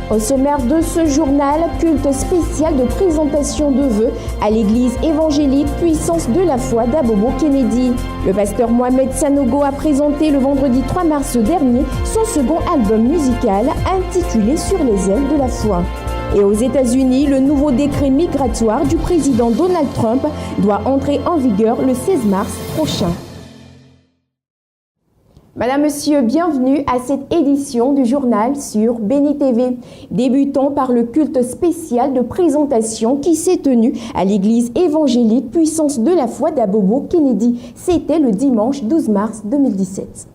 Au sommaire de ce journal, culte spécial de présentation de vœux à l'église évangélique Puissance de la foi d'Abobo Kennedy. Le pasteur Mohamed Sanogo a présenté le vendredi 3 mars dernier son second album musical intitulé Sur les ailes de la foi. Et aux États-Unis, le nouveau décret migratoire du président Donald Trump doit entrer en vigueur le 16 mars prochain. Madame, Monsieur, bienvenue à cette édition du journal sur Béni TV. Débutons par le culte spécial de présentation qui s'est tenu à l'église évangélique Puissance de la foi d'Abobo Kennedy. C'était le dimanche 12 mars 2017.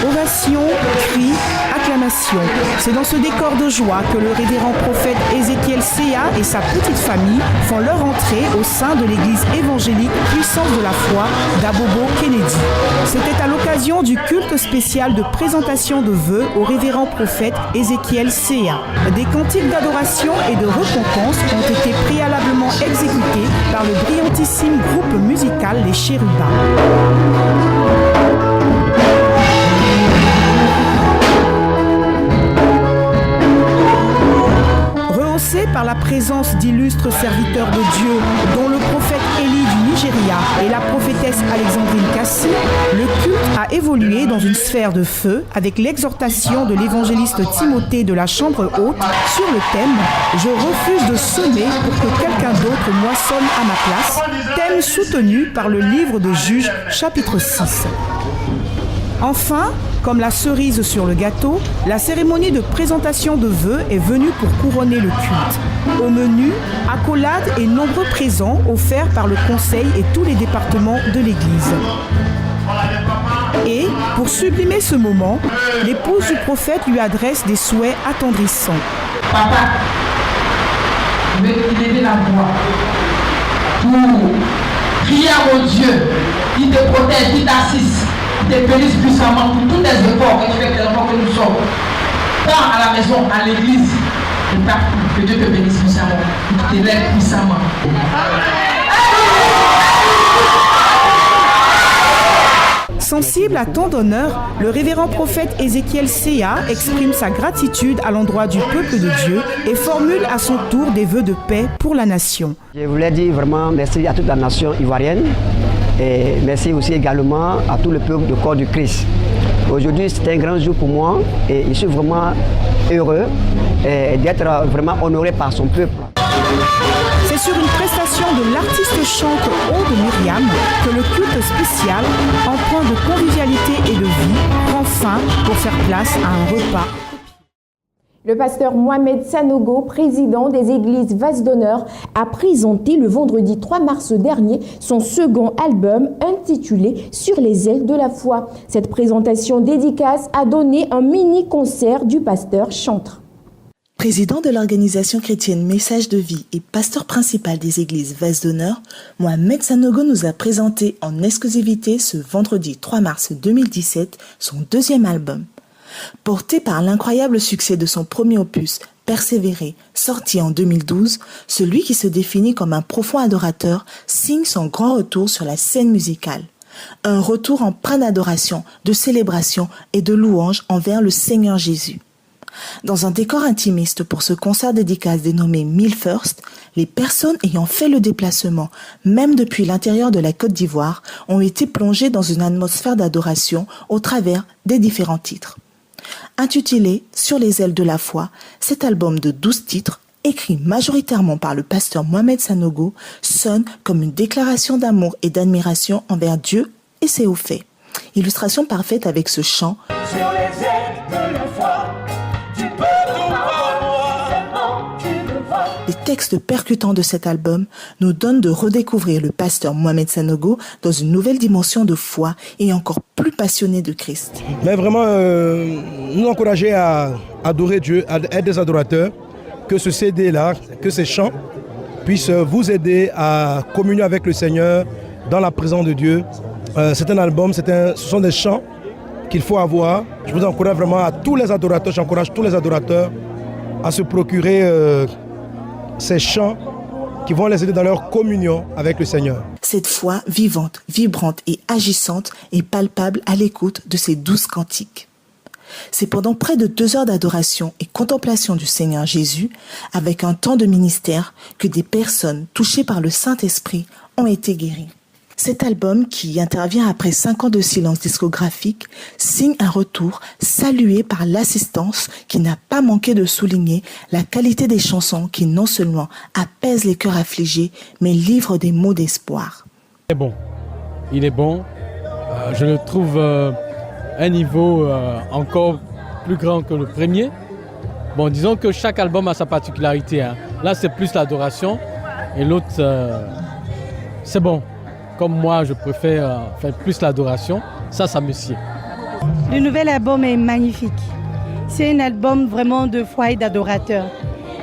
Ovation, cris, acclamations. C'est dans ce décor de joie que le révérend prophète Ézéchiel Séa et sa petite famille font leur entrée au sein de l'église évangélique Puissance de la foi d'Abobo Kennedy. C'était à l'occasion du culte spécial de présentation de vœux au révérend prophète Ézéchiel Séa. Des cantiques d'adoration et de récompense ont été préalablement exécutés par le brillantissime groupe musical Les Chérubins. Par la présence d'illustres serviteurs de Dieu, dont le prophète Élie du Nigeria et la prophétesse Alexandrine Cassie, le culte a évolué dans une sphère de feu avec l'exhortation de l'évangéliste Timothée de la chambre haute sur le thème « Je refuse de semer pour que quelqu'un d'autre moissonne à ma place », thème soutenu par le livre de Juges chapitre 6. Enfin, comme la cerise sur le gâteau, la cérémonie de présentation de vœux est venue pour couronner le culte. Au menu, accolades et nombreux présents offerts par le conseil et tous les départements de l'Église. Et, pour sublimer ce moment, l'épouse du prophète lui adresse des souhaits attendrissants. Papa, je vais élever la voix pour prier à mon Dieu, qui te protège, qui t'assiste, te bénisse puissamment pour tous les efforts que tu fais tellement que nous sommes. Tant à la maison, à l'église, que Dieu te bénisse puissamment, que tu t'élèves puissamment. Sensible à tant d'honneur, le révérend prophète Ézéchiel Séa exprime sa gratitude à l'endroit du peuple de Dieu et formule à son tour des vœux de paix pour la nation. Je voulais dire vraiment merci à toute la nation ivoirienne. Et merci aussi également à tout le peuple du corps du Christ. Aujourd'hui, c'est un grand jour pour moi et je suis vraiment heureux d'être vraiment honoré par son peuple. C'est sur une prestation de l'artiste chante Aude Myriam que le culte spécial, empreint de convivialité et de vie, prend fin pour faire place à un repas. Le pasteur Mohamed Sanogo, président des églises Vase d'honneur, a présenté le vendredi 3 mars dernier son second album intitulé Sur les ailes de la foi. Cette présentation dédicace a donné un mini-concert du pasteur chantre. Président de l'organisation chrétienne Message de vie et pasteur principal des églises Vase d'honneur, Mohamed Sanogo nous a présenté en exclusivité ce vendredi 3 mars 2017 son deuxième album. Porté par l'incroyable succès de son premier opus, Persévérer, sorti en 2012, celui qui se définit comme un profond adorateur signe son grand retour sur la scène musicale. Un retour empreint d'adoration, de célébration et de louange envers le Seigneur Jésus. Dans un décor intimiste pour ce concert dédicace dénommé 1000 First, les personnes ayant fait le déplacement, même depuis l'intérieur de la Côte d'Ivoire, ont été plongées dans une atmosphère d'adoration au travers des différents titres. Intitulé Sur les ailes de la foi, cet album de 12 titres, écrit majoritairement par le pasteur Mohamed Sanogo, sonne comme une déclaration d'amour et d'admiration envers Dieu et ses hauts faits. Illustration parfaite avec ce chant. Sur les ailes de la foi, tu peux tout voir, seulement tu le vois. Les textes percutants de cet album nous donnent de redécouvrir le pasteur Mohamed Sanogo dans une nouvelle dimension de foi et encore plus passionné de Christ. Mais vraiment, nous encourager à adorer Dieu, à être des adorateurs, que ce CD-là, que ces chants puissent vous aider à communier avec le Seigneur dans la présence de Dieu. C'est un album, ce sont des chants qu'il faut avoir. Je vous encourage vraiment à tous les adorateurs, j'encourage tous les adorateurs à se procurer ces chants qui vont les aider dans leur communion avec le Seigneur. Cette foi vivante, vibrante et agissante est palpable à l'écoute de ces 12 cantiques. C'est pendant près de 2 heures d'adoration et contemplation du Seigneur Jésus, avec un temps de ministère, que des personnes touchées par le Saint-Esprit ont été guéries. Cet album, qui intervient après 5 ans de silence discographique, signe un retour salué par l'assistance qui n'a pas manqué de souligner la qualité des chansons qui non seulement apaisent les cœurs affligés, mais livrent des mots d'espoir. Il est bon. Je le trouve un niveau encore plus grand que le premier. Bon, disons que chaque album a sa particularité. Là, c'est plus l'adoration et l'autre, c'est bon. Comme moi, je préfère faire plus l'adoration. Ça me sied. Le nouvel album est magnifique. C'est un album vraiment de foi et d'adorateurs.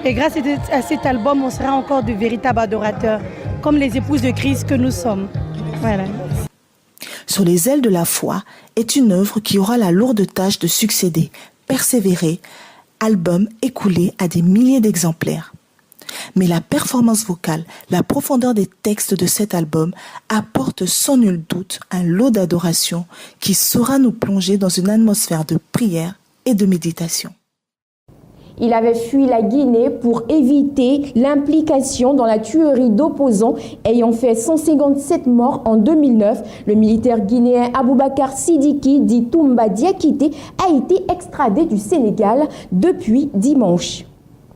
Et grâce à cet album, on sera encore de véritables adorateurs, comme les épouses de Christ que nous sommes. Voilà. Sur les ailes de la foi est une œuvre qui aura la lourde tâche de succéder, persévérer, album écoulé à des milliers d'exemplaires. Mais la performance vocale, la profondeur des textes de cet album apporte sans nul doute un lot d'adoration qui saura nous plonger dans une atmosphère de prière et de méditation. Il avait fui la Guinée pour éviter l'implication dans la tuerie d'opposants ayant fait 157 morts en 2009. Le militaire guinéen Aboubakar Sidiki, dit Toumba Diakité, a été extradé du Sénégal depuis dimanche.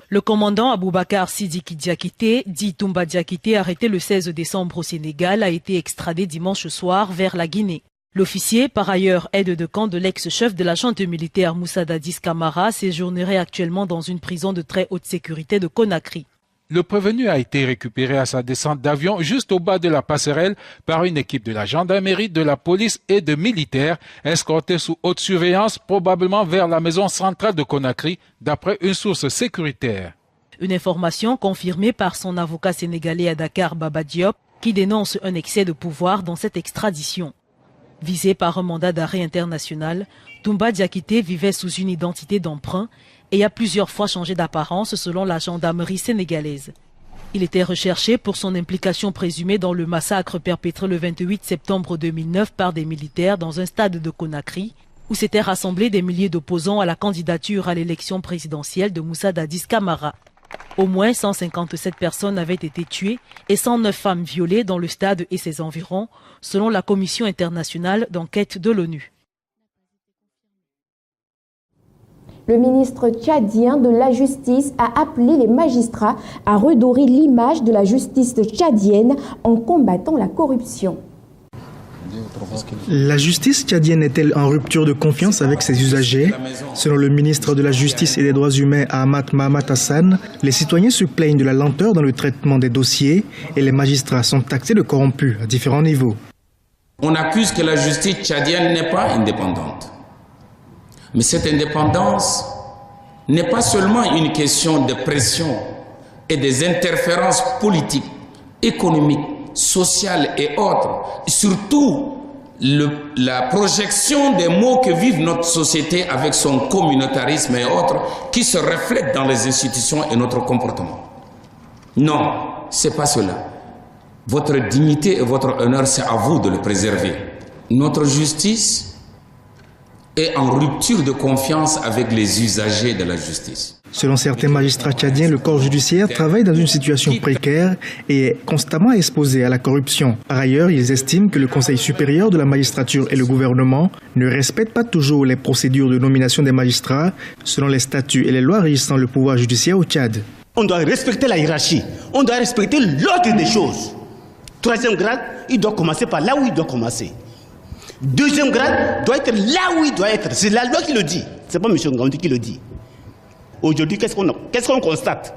Le commandant Aboubakar Sidiki Diakité, dit Toumba Diakité, arrêté le 16 décembre au Sénégal, a été extradé dimanche soir vers la Guinée. L'officier, par ailleurs aide de camp de l'ex-chef de la junte militaire Moussa Dadis Camara, séjournerait actuellement dans une prison de très haute sécurité de Conakry. Le prévenu a été récupéré à sa descente d'avion juste au bas de la passerelle par une équipe de la gendarmerie, de la police et de militaires, escortés sous haute surveillance probablement vers la maison centrale de Conakry, d'après une source sécuritaire. Une information confirmée par son avocat sénégalais à Dakar, Baba Diop, qui dénonce un excès de pouvoir dans cette extradition. Visé par un mandat d'arrêt international, Toumba Diakité vivait sous une identité d'emprunt et a plusieurs fois changé d'apparence selon la gendarmerie sénégalaise. Il était recherché pour son implication présumée dans le massacre perpétré le 28 septembre 2009 par des militaires dans un stade de Conakry, où s'étaient rassemblés des milliers d'opposants à la candidature à l'élection présidentielle de Moussa Dadis Camara. Au moins 157 personnes avaient été tuées et 109 femmes violées dans le stade et ses environs, selon la Commission internationale d'enquête de l'ONU. Le ministre tchadien de la Justice a appelé les magistrats à redorer l'image de la justice tchadienne en combattant la corruption. La justice tchadienne est-elle en rupture de confiance avec ses usagers? Selon le ministre de la Justice et des Droits humains Ahmad Mahamat Hassan, les citoyens se plaignent de la lenteur dans le traitement des dossiers et les magistrats sont taxés de corrompus à différents niveaux. On accuse que la justice tchadienne n'est pas indépendante. Mais cette indépendance n'est pas seulement une question de pression et des interférences politiques, économiques, sociales et autres. Surtout, la projection des maux que vive notre société avec son communautarisme et autres qui se reflètent dans les institutions et notre comportement. Non, c'est pas cela. Votre dignité et votre honneur, c'est à vous de le préserver. Notre justice est en rupture de confiance avec les usagers de la justice. Selon certains magistrats tchadiens, le corps judiciaire travaille dans une situation précaire et est constamment exposé à la corruption. Par ailleurs, ils estiment que le Conseil supérieur de la magistrature et le gouvernement ne respectent pas toujours les procédures de nomination des magistrats selon les statuts et les lois régissant le pouvoir judiciaire au Tchad. On doit respecter la hiérarchie, on doit respecter l'ordre des choses. Troisième grade, il doit commencer par là où il doit commencer. Deuxième grade doit être là où il doit être. C'est la loi qui le dit. Ce n'est pas M. Ngandou qui le dit. Aujourd'hui, qu'est-ce qu'on constate?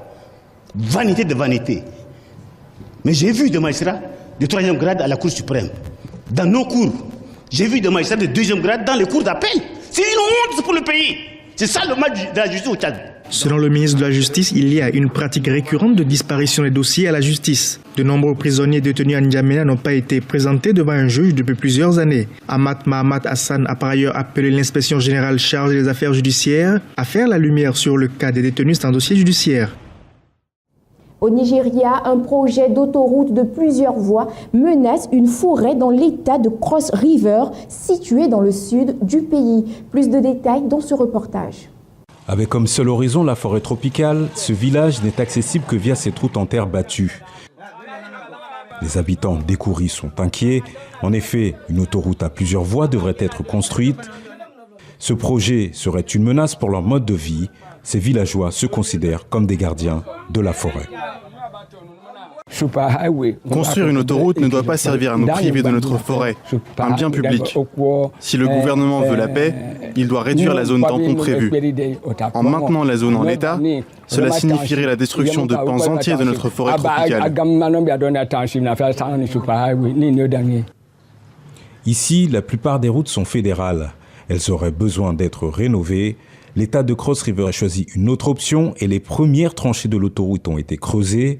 Vanité de vanité. Mais j'ai vu des magistrats de troisième grade à la Cour suprême. Dans nos cours, j'ai vu des magistrats de deuxième grade dans les cours d'appel. C'est une honte pour le pays. C'est ça le mal de la justice au Tchad. Selon le ministre de la Justice, il y a une pratique récurrente de disparition des dossiers à la justice. De nombreux prisonniers détenus à N'Djamena n'ont pas été présentés devant un juge depuis plusieurs années. Ahmad Mahamat Hassan a par ailleurs appelé l'inspection générale chargée des affaires judiciaires à faire la lumière sur le cas des détenus sans dossier judiciaire. Au Nigeria, un projet d'autoroute de plusieurs voies menace une forêt dans l'état de Cross River, situé dans le sud du pays. Plus de détails dans ce reportage. Avec comme seul horizon la forêt tropicale, ce village n'est accessible que via cette route en terre battue. Les habitants d'Ekuri sont inquiets. En effet, une autoroute à plusieurs voies devrait être construite. Ce projet serait une menace pour leur mode de vie. Ces villageois se considèrent comme des gardiens de la forêt. Construire une autoroute ne doit pas servir à nous priver de notre forêt, un bien public. Si le gouvernement veut la paix, il doit réduire la zone tampon prévue. En maintenant la zone en l'état, cela signifierait la destruction de pans entiers de notre forêt tropicale. Ici, la plupart des routes sont fédérales. Elles auraient besoin d'être rénovées. L'État de Cross River a choisi une autre option et les premières tranchées de l'autoroute ont été creusées.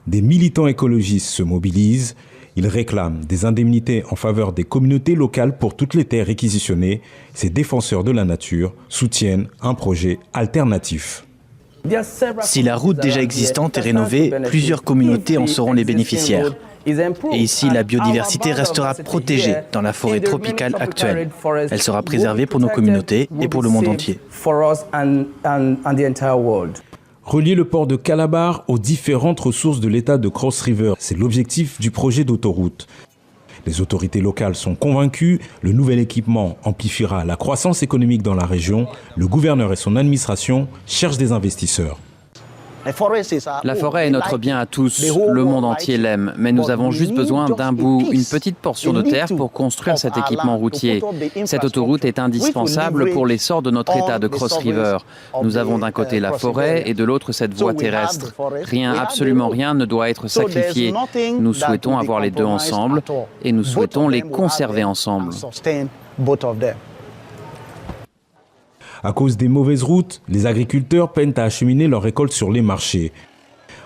Des militants écologistes se mobilisent. Ils réclament des indemnités en faveur des communautés locales pour toutes les terres réquisitionnées. Ces défenseurs de la nature soutiennent un projet alternatif. Si la route déjà existante est rénovée, plusieurs communautés en seront les bénéficiaires. Et ici, la biodiversité restera protégée dans la forêt tropicale actuelle. Elle sera préservée pour nos communautés et pour le monde entier. Relier le port de Calabar aux différentes ressources de l'état de Cross River, c'est l'objectif du projet d'autoroute. Les autorités locales sont convaincues, le nouvel équipement amplifiera la croissance économique dans la région. Le gouverneur et son administration cherchent des investisseurs. La forêt est notre bien à tous, le monde entier l'aime, mais nous avons juste besoin d'un bout, une petite portion de terre pour construire cet équipement routier. Cette autoroute est indispensable pour l'essor de notre état de Cross River. Nous avons d'un côté la forêt et de l'autre cette voie terrestre. Rien, absolument rien ne doit être sacrifié. Nous souhaitons avoir les deux ensemble et nous souhaitons les conserver ensemble. À cause des mauvaises routes, les agriculteurs peinent à acheminer leurs récoltes sur les marchés.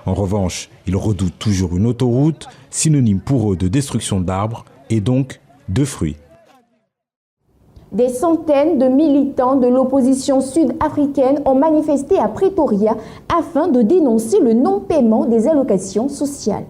En revanche, ils redoutent toujours une autoroute, synonyme pour eux de destruction d'arbres et donc de fruits. Des centaines de militants de l'opposition sud-africaine ont manifesté à Pretoria afin de dénoncer le non-paiement des allocations sociales.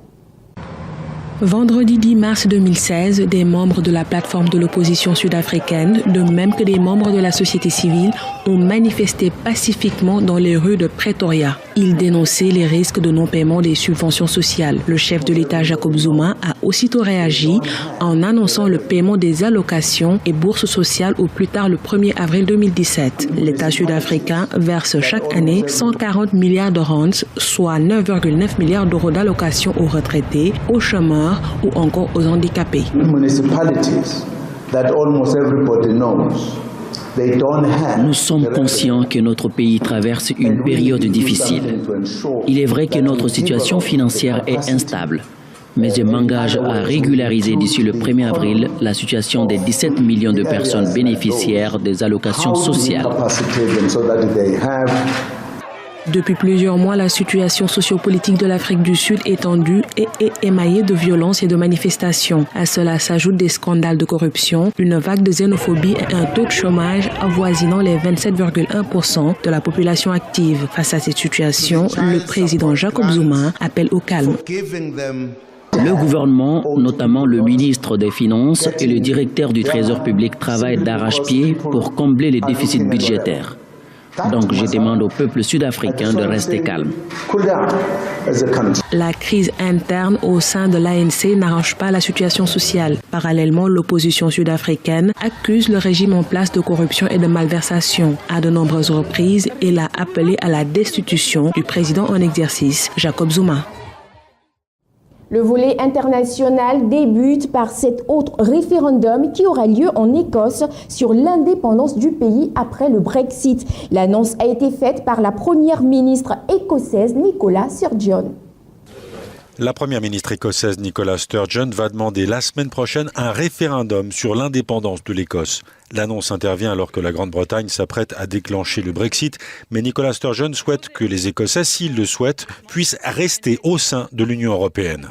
Vendredi 10 mars 2016, des membres de la plateforme de l'opposition sud-africaine, de même que des membres de la société civile, ont manifesté pacifiquement dans les rues de Pretoria. Ils dénonçaient les risques de non-paiement des subventions sociales. Le chef de l'État, Jacob Zuma, a aussitôt réagi en annonçant le paiement des allocations et bourses sociales au plus tard le 1er avril 2017. L'État sud-africain verse chaque année 140 milliards de rands, soit 9,9 milliards d'euros d'allocations aux retraités, aux chômeurs ou encore aux handicapés. Nous sommes conscients que notre pays traverse une période difficile. Il est vrai que notre situation financière est instable, mais je m'engage à régulariser d'ici le 1er avril la situation des 17 millions de personnes bénéficiaires des allocations sociales. Depuis plusieurs mois, la situation sociopolitique de l'Afrique du Sud est tendue et est émaillée de violences et de manifestations. À cela s'ajoutent des scandales de corruption, une vague de xénophobie et un taux de chômage avoisinant les 27,1% de la population active. Face à cette situation, le président Jacob Zuma appelle au calme. Le gouvernement, notamment le ministre des Finances et le directeur du Trésor public travaillent d'arrache-pied pour combler les déficits budgétaires. Donc je demande au peuple sud-africain de rester calme. La crise interne au sein de l'ANC n'arrange pas la situation sociale. Parallèlement, l'opposition sud-africaine accuse le régime en place de corruption et de malversation. À de nombreuses reprises, elle a appelé à la destitution du président en exercice, Jacob Zuma. Le volet international débute par cet autre référendum qui aura lieu en Écosse sur l'indépendance du pays après le Brexit. L'annonce a été faite par la première ministre écossaise Nicola Sturgeon. La première ministre écossaise Nicola Sturgeon va demander la semaine prochaine un référendum sur l'indépendance de l'Écosse. L'annonce intervient alors que la Grande-Bretagne s'apprête à déclencher le Brexit, mais Nicola Sturgeon souhaite que les Écossais, s'ils le souhaitent, puissent rester au sein de l'Union européenne.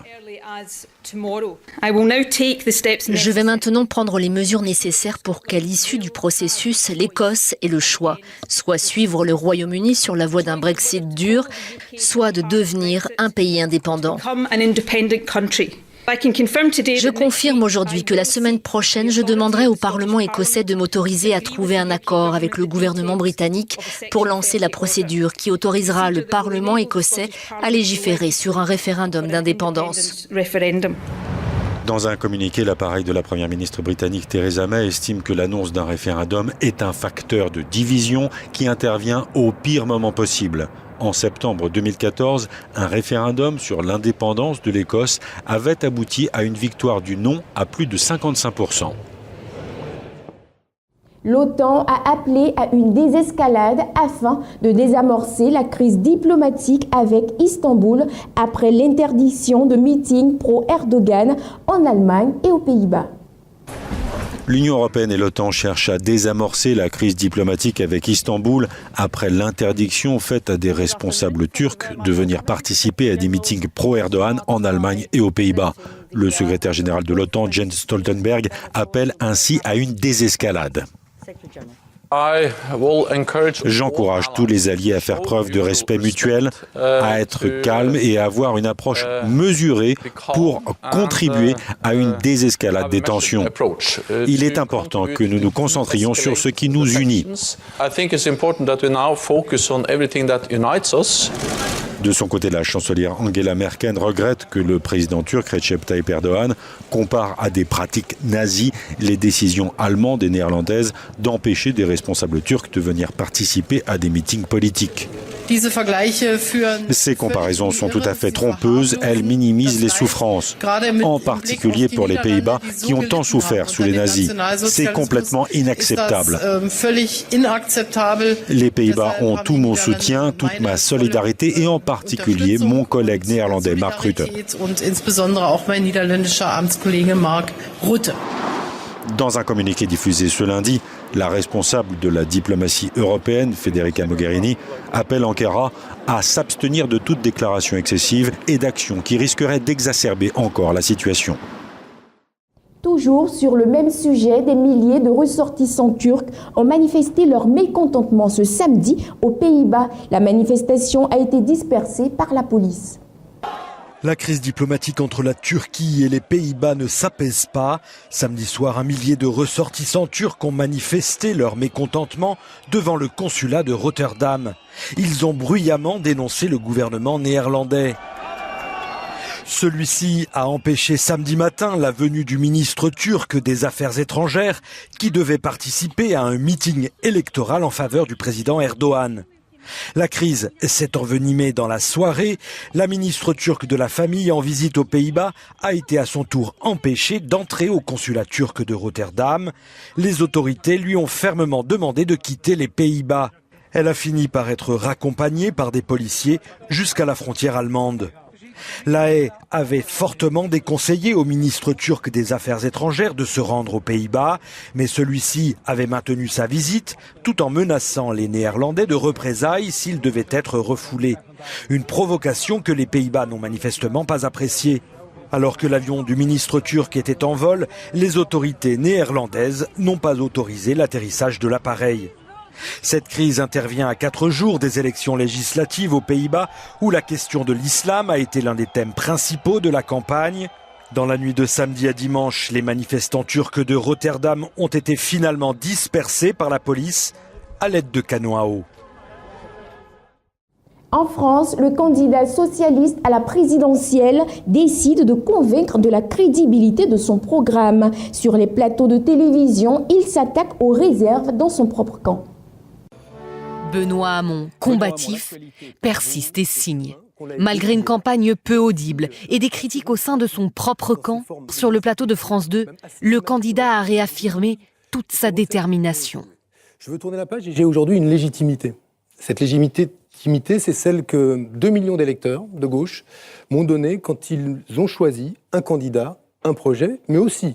Je vais maintenant prendre les mesures nécessaires pour qu'à l'issue du processus, l'Écosse ait le choix, soit suivre le Royaume-Uni sur la voie d'un Brexit dur, soit de devenir un pays indépendant. Je confirme aujourd'hui que la semaine prochaine, je demanderai au Parlement écossais de m'autoriser à trouver un accord avec le gouvernement britannique pour lancer la procédure qui autorisera le Parlement écossais à légiférer sur un référendum d'indépendance. Dans un communiqué, l'appareil de la première ministre britannique Theresa May estime que l'annonce d'un référendum est un facteur de division qui intervient au pire moment possible. En septembre 2014, un référendum sur l'indépendance de l'Écosse avait abouti à une victoire du non à plus de 55%. L'OTAN a appelé à une désescalade afin de désamorcer la crise diplomatique avec Istanbul après l'interdiction de meetings pro-Erdogan en Allemagne et aux Pays-Bas. L'Union européenne et l'OTAN cherchent à désamorcer la crise diplomatique avec Istanbul après l'interdiction faite à des responsables turcs de venir participer à des meetings pro-Erdogan en Allemagne et aux Pays-Bas. Le secrétaire général de l'OTAN, Jens Stoltenberg, appelle ainsi à une désescalade. J'encourage tous les alliés à faire preuve de respect mutuel, à être calmes et à avoir une approche mesurée pour contribuer à une désescalade des tensions. Il est important que nous nous concentrions sur ce qui nous unit. De son côté, la chancelière Angela Merkel regrette que le président turc Recep Tayyip Erdogan compare à des pratiques nazies les décisions allemandes et néerlandaises d'empêcher des responsables turcs de venir participer à des meetings politiques. Ces comparaisons sont tout à fait trompeuses, elles minimisent les souffrances, en particulier pour les Pays-Bas qui ont tant souffert sous les nazis. C'est complètement inacceptable. Les Pays-Bas ont tout mon soutien, toute ma solidarité et en particulier mon collègue néerlandais Mark Rutte. Dans un communiqué diffusé ce lundi, la responsable de la diplomatie européenne, Federica Mogherini, appelle Ankara à s'abstenir de toute déclaration excessive et d'action qui risquerait d'exacerber encore la situation. Toujours sur le même sujet, des milliers de ressortissants turcs ont manifesté leur mécontentement ce samedi aux Pays-Bas. La manifestation a été dispersée par la police. La crise diplomatique entre la Turquie et les Pays-Bas ne s'apaise pas. Samedi soir, un millier de ressortissants turcs ont manifesté leur mécontentement devant le consulat de Rotterdam. Ils ont bruyamment dénoncé le gouvernement néerlandais. Celui-ci a empêché samedi matin la venue du ministre turc des Affaires étrangères qui devait participer à un meeting électoral en faveur du président Erdogan. La crise s'est envenimée dans la soirée. La ministre turque de la Famille en visite aux Pays-Bas a été à son tour empêchée d'entrer au consulat turc de Rotterdam. Les autorités lui ont fermement demandé de quitter les Pays-Bas. Elle a fini par être raccompagnée par des policiers jusqu'à la frontière allemande. La Haye avait fortement déconseillé au ministre turc des Affaires étrangères de se rendre aux Pays-Bas, mais celui-ci avait maintenu sa visite tout en menaçant les Néerlandais de représailles s'ils devaient être refoulés. Une provocation que les Pays-Bas n'ont manifestement pas appréciée. Alors que l'avion du ministre turc était en vol, les autorités néerlandaises n'ont pas autorisé l'atterrissage de l'appareil. Cette crise intervient à 4 jours des élections législatives aux Pays-Bas où la question de l'islam a été l'un des thèmes principaux de la campagne. Dans la nuit de samedi à dimanche, les manifestants turcs de Rotterdam ont été finalement dispersés par la police à l'aide de canons à eau. En France, le candidat socialiste à la présidentielle décide de convaincre de la crédibilité de son programme. Sur les plateaux de télévision, il s'attaque aux réserves dans son propre camp. Benoît Hamon, combatif, persiste et signe. Malgré une campagne peu audible et des critiques au sein de son propre camp, sur le plateau de France 2, le candidat a réaffirmé toute sa détermination. Je veux tourner la page et j'ai aujourd'hui une légitimité. Cette légitimité, c'est celle que 2 millions d'électeurs de gauche m'ont donnée quand ils ont choisi un candidat, un projet, mais aussi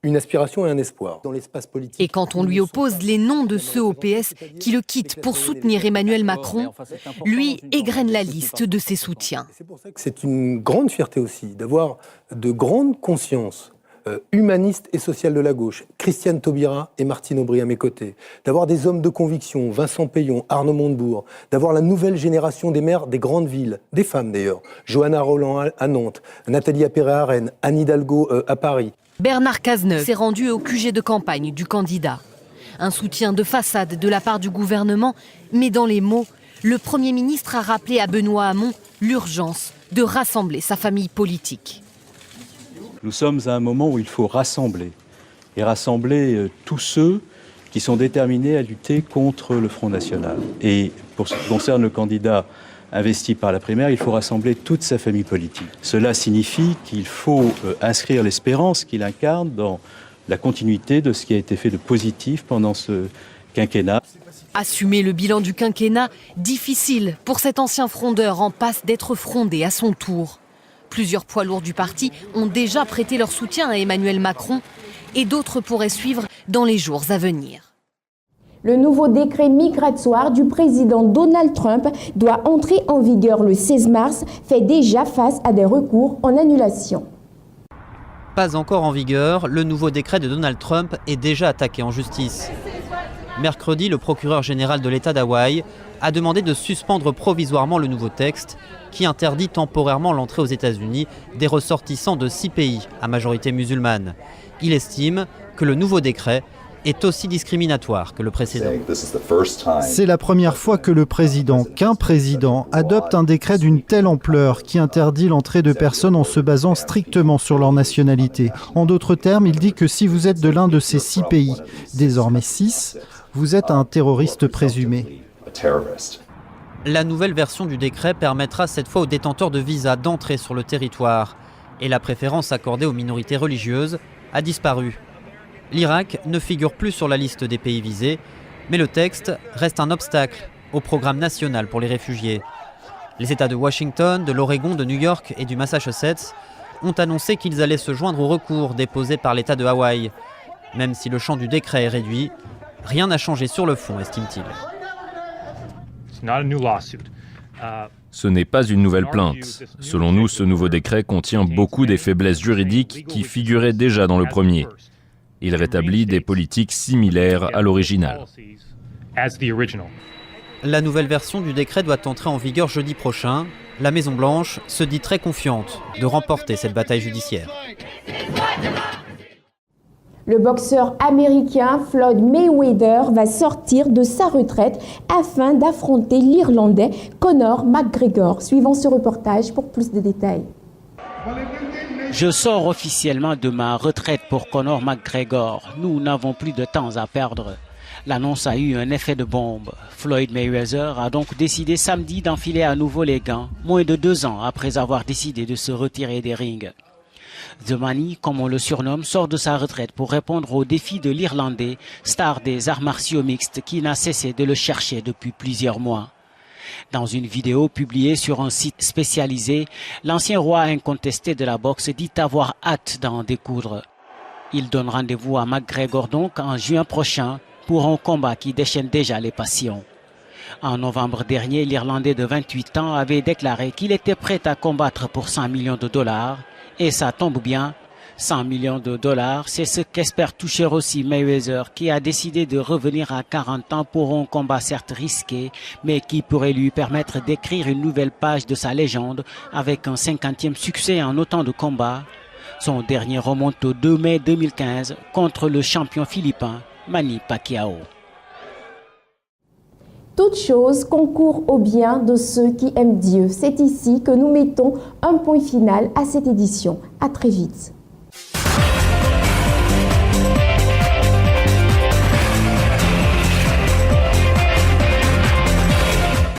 une aspiration et un espoir dans l'espace politique. Et quand on lui oppose les noms de ceux au PS qui le quittent pour soutenir Emmanuel Macron, lui égrène la liste de ses soutiens. C'est pour ça que c'est une grande fierté aussi d'avoir de grandes consciences humaniste et sociale de la gauche, Christiane Taubira et Martine Aubry à mes côtés, d'avoir des hommes de conviction, Vincent Payon, Arnaud Montebourg, d'avoir la nouvelle génération des maires des grandes villes, des femmes d'ailleurs, Johanna Roland à Nantes, Nathalie Appéré à Rennes, Anne Hidalgo à Paris. Bernard Cazeneuve s'est rendu au QG de campagne du candidat. Un soutien de façade de la part du gouvernement, mais dans les mots, le Premier ministre a rappelé à Benoît Hamon l'urgence de rassembler sa famille politique. Nous sommes à un moment où il faut rassembler, et rassembler tous ceux qui sont déterminés à lutter contre le Front National. Et pour ce qui concerne le candidat investi par la primaire, il faut rassembler toute sa famille politique. Cela signifie qu'il faut inscrire l'espérance qu'il incarne dans la continuité de ce qui a été fait de positif pendant ce quinquennat. Assumer le bilan du quinquennat, difficile pour cet ancien frondeur en passe d'être frondé à son tour. Plusieurs poids lourds du parti ont déjà prêté leur soutien à Emmanuel Macron et d'autres pourraient suivre dans les jours à venir. Le nouveau décret migratoire du président Donald Trump doit entrer en vigueur le 16 mars, fait déjà face à des recours en annulation. Pas encore en vigueur, le nouveau décret de Donald Trump est déjà attaqué en justice. Mercredi, le procureur général de l'État d'Hawaï a demandé de suspendre provisoirement le nouveau texte qui interdit temporairement l'entrée aux États-Unis des ressortissants de 6 pays à majorité musulmane. Il estime que le nouveau décret est aussi discriminatoire que le précédent. C'est la première fois que qu'un président adopte un décret d'une telle ampleur qui interdit l'entrée de personnes en se basant strictement sur leur nationalité. En d'autres termes, il dit que si vous êtes de l'un de ces 6 pays, désormais 6, vous êtes un terroriste présumé. La nouvelle version du décret permettra cette fois aux détenteurs de visa d'entrer sur le territoire. Et la préférence accordée aux minorités religieuses a disparu. L'Irak ne figure plus sur la liste des pays visés, mais le texte reste un obstacle au programme national pour les réfugiés. Les États de Washington, de l'Oregon, de New York et du Massachusetts ont annoncé qu'ils allaient se joindre au recours déposé par l'État de Hawaï. Même si le champ du décret est réduit, rien n'a changé sur le fond, estime-t-il. Ce n'est pas une nouvelle plainte. Selon nous, ce nouveau décret contient beaucoup des faiblesses juridiques qui figuraient déjà dans le premier. Il rétablit des politiques similaires à l'original. La nouvelle version du décret doit entrer en vigueur jeudi prochain. La Maison-Blanche se dit très confiante de remporter cette bataille judiciaire. Le boxeur américain Floyd Mayweather va sortir de sa retraite afin d'affronter l'Irlandais Conor McGregor. Suivons ce reportage pour plus de détails. Je sors officiellement de ma retraite pour Conor McGregor. Nous n'avons plus de temps à perdre. L'annonce a eu un effet de bombe. Floyd Mayweather a donc décidé samedi d'enfiler à nouveau les gants, moins de 2 ans après avoir décidé de se retirer des rings. The Money, comme on le surnomme, sort de sa retraite pour répondre au défi de l'Irlandais, star des arts martiaux mixtes qui n'a cessé de le chercher depuis plusieurs mois. Dans une vidéo publiée sur un site spécialisé, l'ancien roi incontesté de la boxe dit avoir hâte d'en découdre. Il donne rendez-vous à McGregor donc en juin prochain pour un combat qui déchaîne déjà les passions. En novembre dernier, l'Irlandais de 28 ans avait déclaré qu'il était prêt à combattre pour 100 millions de dollars. Et ça tombe bien, 100 millions de dollars, c'est ce qu'espère toucher aussi Mayweather, qui a décidé de revenir à 40 ans pour un combat certes risqué, mais qui pourrait lui permettre d'écrire une nouvelle page de sa légende avec un 50e succès en autant de combats. Son dernier remonte au 2 mai 2015 contre le champion philippin Manny Pacquiao. Toute chose concourt au bien de ceux qui aiment Dieu. C'est ici que nous mettons un point final à cette édition. À très vite.